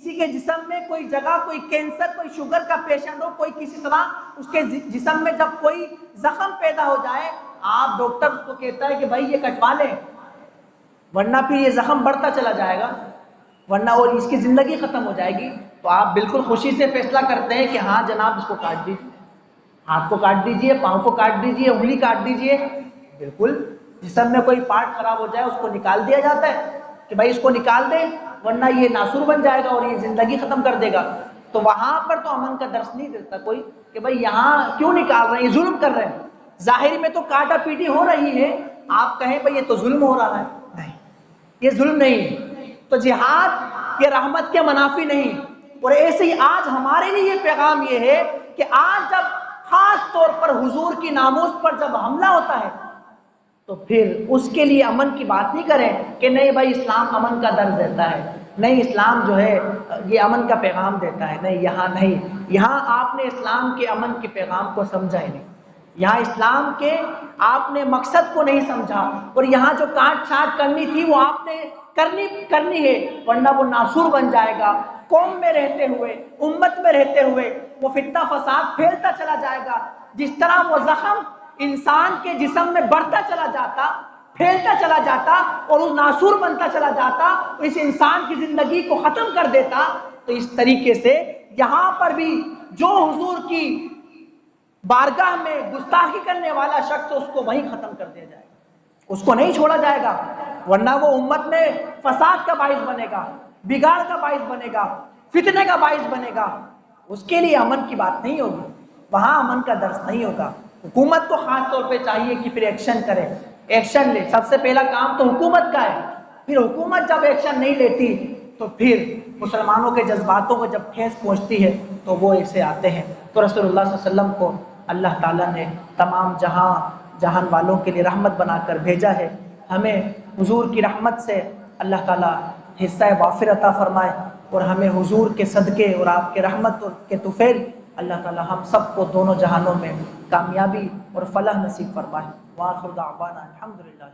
کسی کے جسم میں کوئی جگہ کوئی کینسر کوئی شوگر کا پیشنٹ ہو کوئی کسی طرح اس کے جسم میں جب کوئی زخم پیدا ہو جائے آپ ڈاکٹر اس کو کہتا ہے کہ بھائی یہ کٹوا لیں ورنہ پھر یہ زخم بڑھتا چلا جائے گا ورنہ اور اس کی زندگی ختم ہو جائے گی، تو آپ بالکل خوشی سے فیصلہ کرتے ہیں کہ ہاں جناب اس کو کاٹ دیجیے، ہاتھ کو کاٹ دیجیے، پاؤں کو کاٹ دیجیے، انگلی کاٹ دیجیے. بالکل جسم میں کوئی پارٹ خراب ہو جائے اس کو نکال دیا جاتا ہے کہ بھائی اس کو نکال دیں ورنہ یہ ناسور بن جائے گا اور یہ زندگی ختم کر دے گا. تو وہاں پر تو امن کا درس نہیں دیتا کوئی کہ بھائی یہاں کیوں نکال رہے ہیں، یہ ظلم کر رہے ہیں. ظاہر میں تو کاٹا پیٹی ہو رہی ہے، آپ کہیں بھائی یہ تو ظلم ہو رہا ہے، نہیں یہ ظلم نہیں ہے. تو جہاد یہ رحمت کے منافی نہیں. اور ایسے ہی آج ہمارے لیے یہ پیغام یہ ہے کہ آج جب خاص طور پر حضور کی ناموس پر جب حملہ ہوتا ہے تو پھر اس کے لیے امن کی بات نہیں کریں کہ نہیں بھائی اسلام امن کا درس دیتا ہے، نہیں اسلام جو ہے یہ امن کا پیغام دیتا ہے. نہیں، یہاں نہیں، یہاں آپ نے اسلام کے امن کے پیغام کو سمجھا ہی نہیں، یہاں اسلام کے آپ نے مقصد کو نہیں سمجھا. اور یہاں جو کاٹ چھانٹ کرنی تھی وہ آپ نے کرنی ہے ورنہ وہ ناسور بن جائے گا. قوم میں رہتے ہوئے امت میں رہتے ہوئے وہ فتنہ فساد پھیلتا چلا جائے گا. جس طرح وہ زخم انسان کے جسم میں بڑھتا چلا جاتا پھیلتا چلا جاتا اور اس ناسور بنتا چلا جاتا اس انسان کی زندگی کو ختم کر دیتا، تو اس طریقے سے یہاں پر بھی جو حضور کی بارگاہ میں گستاخی کرنے والا شخص اس کو وہیں ختم کر دیا جائے گا، اس کو نہیں چھوڑا جائے گا ورنہ وہ امت میں فساد کا باعث بنے گا، بگاڑ کا باعث بنے گا، فتنے کا باعث بنے گا. اس کے لیے امن کی بات نہیں ہوگی، وہاں امن کا درس نہیں ہوگا. حکومت کو خاص طور پہ چاہیے کہ پھر ایکشن کرے، ایکشن لے. سب سے پہلا کام تو حکومت کا ہے. پھر حکومت جب ایکشن نہیں لیتی تو پھر مسلمانوں کے جذباتوں کو جب ٹھیس پہنچتی ہے تو وہ ایسے آتے ہیں. تو رسول اللہ صلی اللہ علیہ وسلم کو اللہ تعالیٰ نے تمام جہان والوں کے لیے رحمت بنا کر بھیجا ہے. ہمیں حضور کی رحمت سے اللہ تعالیٰ حصہ وافر عطا فرمائے اور ہمیں حضور کے صدقے اور آپ کے رحمت کے طفیل اللہ تعالیٰ ہم سب کو دونوں جہانوں میں کامیابی اور فلاح نصیب فرمائے. وآخر دعوانا الحمدللہ.